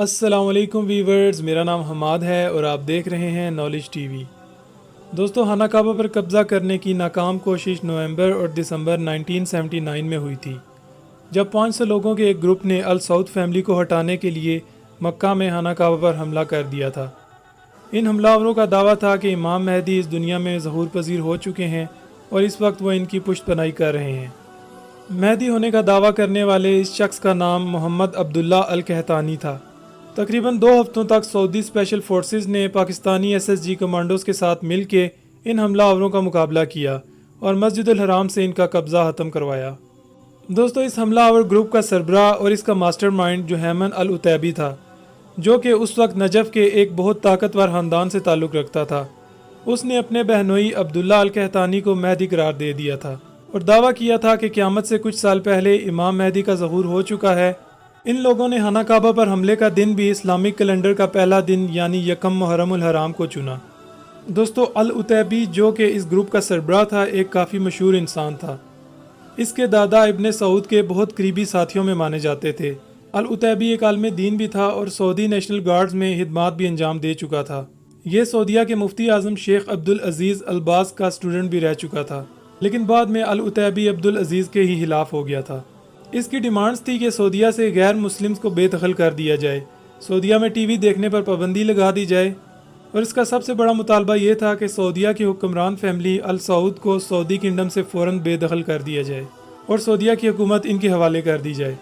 السلام علیکم ویورز، میرا نام حماد ہے اور آپ دیکھ رہے ہیں نالج ٹی وی۔ دوستو، خانہ کعبہ پر قبضہ کرنے کی ناکام کوشش نومبر اور دسمبر 1979 میں ہوئی تھی، جب 500 لوگوں کے ایک گروپ نے السعود فیملی کو ہٹانے کے لیے مکہ میں خانہ کعبہ پر حملہ کر دیا تھا۔ ان حملہ آوروں کا دعویٰ تھا کہ امام مہدی اس دنیا میں ظہور پذیر ہو چکے ہیں اور اس وقت وہ ان کی پشت پناہی کر رہے ہیں۔ مہدی ہونے کا دعویٰ کرنے والے اس شخص کا نام محمد عبداللہ القحطانی تھا۔ تقریباً 2 ہفتوں تک سعودی اسپیشل فورسز نے پاکستانی SSG کمانڈوز کے ساتھ مل کے ان حملہ آوروں کا مقابلہ کیا اور مسجد الحرام سے ان کا قبضہ ختم کروایا۔ دوستو، اس حملہ آور گروپ کا سربراہ اور اس کا ماسٹر مائنڈ جوہیمن العتیبی تھا، جو کہ اس وقت نجف کے ایک بہت طاقتور خاندان سے تعلق رکھتا تھا۔ اس نے اپنے بہنوئی عبداللہ القحطانی کو مہدی قرار دے دیا تھا اور دعویٰ کیا تھا کہ قیامت سے کچھ سال پہلے امام مہدی کا ظہور ہو چکا ہے۔ ان لوگوں نے خانہ کعبہ پر حملے کا دن بھی اسلامک کیلنڈر کا پہلا دن یعنی یکم محرم الحرام کو چنا۔ دوستو، العتیبی جو کہ اس گروپ کا سربراہ تھا، ایک کافی مشہور انسان تھا۔ اس کے دادا ابن سعود کے بہت قریبی ساتھیوں میں مانے جاتے تھے۔ العتیبی ایک عالم دین بھی تھا اور سعودی نیشنل گارڈز میں خدمات بھی انجام دے چکا تھا۔ یہ سعودیہ کے مفتی اعظم شیخ عبدالعزیز الباز کا اسٹوڈنٹ بھی رہ چکا تھا، لیکن بعد میں العتیبی عبدالعزیز کے ہی خلاف ہو گیا تھا۔ اس کی ڈیمانڈز تھی کہ سعودیہ سے غیر مسلمز کو بے دخل کر دیا جائے، سعودیہ میں ٹی وی دیکھنے پر پابندی لگا دی جائے، اور اس کا سب سے بڑا مطالبہ یہ تھا کہ سعودیہ کی حکمران فیملی السعود کو سعودی کنگڈم سے فوراً بے دخل کر دیا جائے اور سعودیہ کی حکومت ان کے حوالے کر دی جائے۔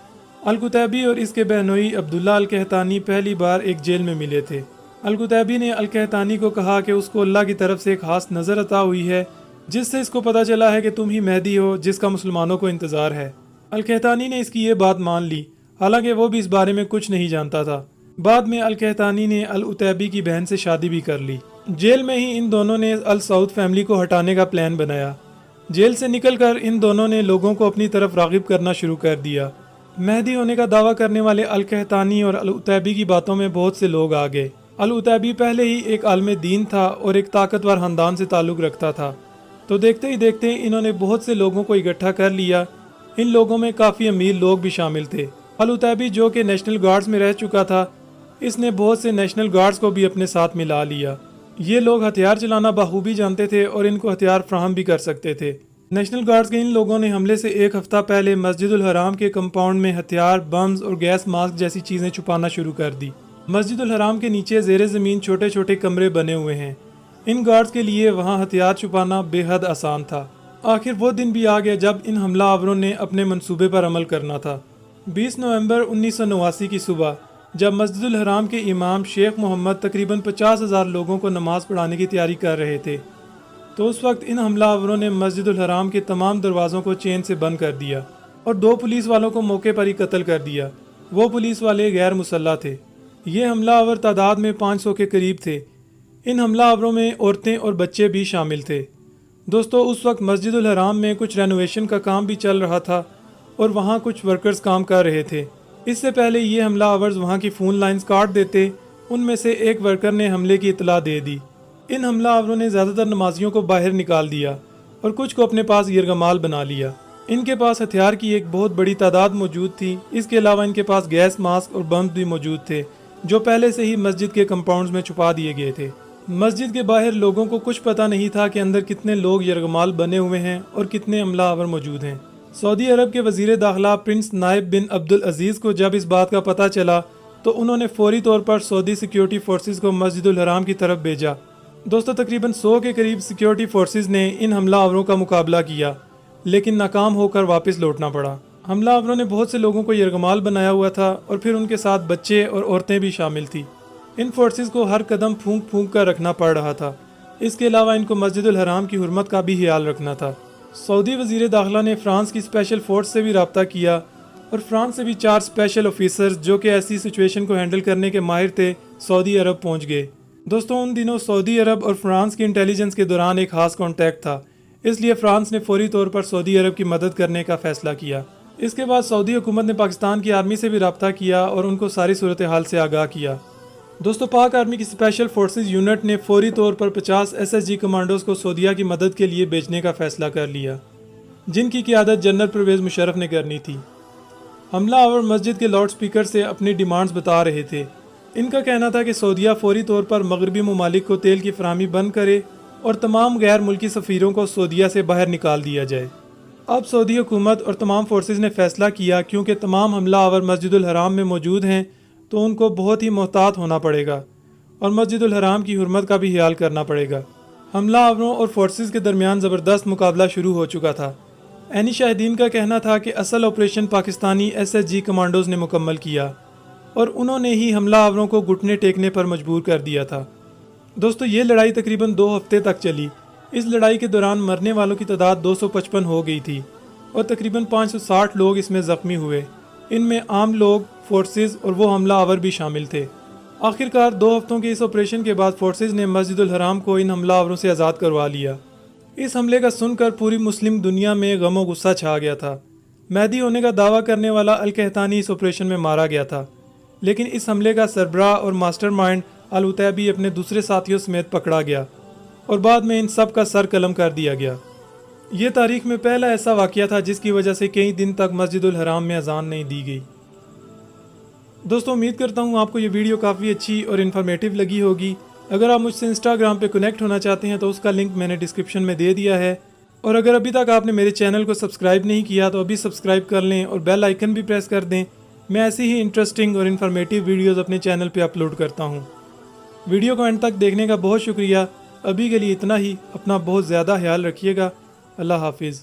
القحطانی اور اس کے بہنوئی عبداللہ القحطانی پہلی بار ایک جیل میں ملے تھے۔ القحطانی نے القحطانی کو کہا کہ اس کو اللہ کی طرف سے ایک خاص نظر عطا ہوئی ہے، جس سے اس کو پتہ چلا ہے کہ تم ہی مہدی ہو جس کا مسلمانوں کو انتظار ہے۔ القحطانی نے اس کی یہ بات مان لی، حالانکہ وہ بھی اس بارے میں کچھ نہیں جانتا تھا۔ بعد میں القحطانی نے العتیبی کی بہن سے شادی بھی کر لی۔ جیل میں ہی ان دونوں نے السعود فیملی کو ہٹانے کا پلان بنایا۔ جیل سے نکل کر ان دونوں نے لوگوں کو اپنی طرف راغب کرنا شروع کر دیا۔ مہدی ہونے کا دعویٰ کرنے والے القحطانی اور العتیبی کی باتوں میں بہت سے لوگ آ گئے۔ العتیبی پہلے ہی ایک عالم دین تھا اور ایک طاقتور خاندان سے تعلق رکھتا تھا، تو دیکھتے ہی دیکھتے انہوں نے بہت سے لوگوں کو اکٹھا کر لیا۔ ان لوگوں میں کافی امیر لوگ بھی شامل تھے۔ العتیبی جو کہ نیشنل گارڈز میں رہ چکا تھا، اس نے بہت سے نیشنل گارڈز کو بھی اپنے ساتھ ملا لیا۔ یہ لوگ ہتھیار چلانا بخوبی جانتے تھے اور ان کو ہتھیار فراہم بھی کر سکتے تھے۔ نیشنل گارڈز کے ان لوگوں نے حملے سے ایک ہفتہ پہلے مسجد الحرام کے کمپاؤنڈ میں ہتھیار، بمز اور گیس ماسک جیسی چیزیں چھپانا شروع کر دی۔ مسجد الحرام کے نیچے زیر زمین چھوٹے چھوٹے کمرے بنے ہوئے ہیں۔ ان گارڈز کے لیے وہاں ہتھیار چھپانا بے حد آسان تھا۔ آخر وہ دن بھی آ گیا جب ان حملہ آوروں نے اپنے منصوبے پر عمل کرنا تھا۔ 20 نومبر 1989 کی صبح جب مسجد الحرام کے امام شیخ محمد تقریباً 50,000 لوگوں کو نماز پڑھانے کی تیاری کر رہے تھے، تو اس وقت ان حملہ آوروں نے مسجد الحرام کے تمام دروازوں کو چین سے بند کر دیا اور 2 پولیس والوں کو موقع پر ہی قتل کر دیا۔ وہ پولیس والے غیر مسلح تھے۔ یہ حملہ آور تعداد میں 500 کے قریب تھے۔ ان حملہ آوروں میں عورتیں اور بچے بھی شامل تھے۔ دوستو، اس وقت مسجد الحرام میں کچھ رینوویشن کا کام بھی چل رہا تھا اور وہاں کچھ ورکرز کام کر رہے تھے۔ اس سے پہلے یہ حملہ آورز وہاں کی فون لائنز کاٹ دیتے۔ ان میں سے ایک ورکر نے حملے کی اطلاع دے دی۔ ان حملہ آوروں نے زیادہ تر نمازیوں کو باہر نکال دیا اور کچھ کو اپنے پاس یرغمال بنا لیا۔ ان کے پاس ہتھیار کی ایک بہت بڑی تعداد موجود تھی۔ اس کے علاوہ ان کے پاس گیس ماسک اور بمز بھی موجود تھے، جو پہلے سے ہی مسجد کے کمپاؤنڈز میں چھپا دیے گئے تھے۔ مسجد کے باہر لوگوں کو کچھ پتہ نہیں تھا کہ اندر کتنے لوگ یرغمال بنے ہوئے ہیں اور کتنے حملہ آور موجود ہیں۔ سعودی عرب کے وزیر داخلہ پرنس نائب بن عبدالعزیز کو جب اس بات کا پتہ چلا تو انہوں نے فوری طور پر سعودی سیکیورٹی فورسز کو مسجد الحرام کی طرف بھیجا۔ دوستو، تقریباً 100 کے قریب سیکیورٹی فورسز نے ان حملہ آوروں کا مقابلہ کیا، لیکن ناکام ہو کر واپس لوٹنا پڑا۔ حملہ آوروں نے بہت سے لوگوں کو یرغمال بنایا ہوا تھا اور پھر ان کے ساتھ بچے اور عورتیں بھی شامل تھیں۔ ان فورسز کو ہر قدم پھونک پھونک کر رکھنا پڑ رہا تھا۔ اس کے علاوہ ان کو مسجد الحرام کی حرمت کا بھی خیال رکھنا تھا۔ سعودی وزیر داخلہ نے فرانس کی اسپیشل فورس سے بھی رابطہ کیا اور فرانس سے بھی 4 اسپیشل آفیسرز جو کہ ایسی سچویشن کو ہینڈل کرنے کے ماہر تھے، سعودی عرب پہنچ گئے۔ دوستوں، ان دنوں سعودی عرب اور فرانس کی انٹیلیجنس کے دوران ایک خاص کانٹیکٹ تھا، اس لیے فرانس نے فوری طور پر سعودی عرب کی مدد کرنے کا فیصلہ کیا۔ اس کے بعد سعودی حکومت نے پاکستان کی آرمی سے بھی رابطہ کیا اور ان کو ساری صورتحال سے آگاہ کیا۔ دوستو، پاک آرمی کی اسپیشل فورسز یونٹ نے فوری طور پر 50 SSG کمانڈوز کو سعودیہ کی مدد کے لیے بھیجنے کا فیصلہ کر لیا، جن کی قیادت جنرل پرویز مشرف نے کرنی تھی۔ حملہ آور مسجد کے لاؤڈ سپیکر سے اپنی ڈیمانڈز بتا رہے تھے۔ ان کا کہنا تھا کہ سعودیہ فوری طور پر مغربی ممالک کو تیل کی فراہمی بند کرے اور تمام غیر ملکی سفیروں کو سعودیہ سے باہر نکال دیا جائے۔ اب سعودی حکومت اور تمام فورسز نے فیصلہ کیا کیونکہ تمام حملہ آور مسجد الحرام میں موجود ہیں تو ان کو بہت ہی محتاط ہونا پڑے گا اور مسجد الحرام کی حرمت کا بھی خیال کرنا پڑے گا۔ حملہ آوروں اور فورسز کے درمیان زبردست مقابلہ شروع ہو چکا تھا۔ عینی شاہدین کا کہنا تھا کہ اصل آپریشن پاکستانی SSG کمانڈوز نے مکمل کیا اور انہوں نے ہی حملہ آوروں کو گھٹنے ٹیکنے پر مجبور کر دیا تھا۔ دوستو یہ لڑائی تقریباً 2 ہفتے تک چلی۔ اس لڑائی کے دوران مرنے والوں کی تعداد 255 ہو گئی تھی اور تقریباً 560 لوگ اس میں زخمی ہوئے۔ ان میں عام لوگ، فورسز اور وہ حملہ آور بھی شامل تھے۔ آخرکار 2 ہفتوں کے اس آپریشن کے بعد فورسز نے مسجد الحرام کو ان حملہ آوروں سے آزاد کروا لیا۔ اس حملے کا سن کر پوری مسلم دنیا میں غم و غصہ چھا گیا تھا۔ مہدی ہونے کا دعویٰ کرنے والا القحطانی اس آپریشن میں مارا گیا تھا، لیکن اس حملے کا سربراہ اور ماسٹر مائنڈ العتیبی اپنے دوسرے ساتھیوں سمیت پکڑا گیا اور بعد میں ان سب کا سر قلم کر دیا گیا۔ یہ تاریخ میں پہلا ایسا واقعہ تھا جس کی وجہ سے کئی دن تک مسجد الحرام میں اذان نہیں دی گئی۔ دوستو امید کرتا ہوں آپ کو یہ ویڈیو کافی اچھی اور انفارمیٹیو لگی ہوگی۔ اگر آپ مجھ سے انسٹاگرام پہ کنیکٹ ہونا چاہتے ہیں تو اس کا لنک میں نے ڈسکرپشن میں دے دیا ہے، اور اگر ابھی تک آپ نے میرے چینل کو سبسکرائب نہیں کیا تو ابھی سبسکرائب کر لیں اور بیل آئیکن بھی پریس کر دیں۔ میں ایسی ہی انٹرسٹنگ اور انفارمیٹیو ویڈیوز اپنے چینل پہ اپلوڈ کرتا ہوں۔ ویڈیو کو اینڈ تک دیکھنے کا بہت شکریہ۔ ابھی کے لیے اتنا ہی۔ اپنا بہت زیادہ خیال رکھیے گا۔ اللہ حافظ۔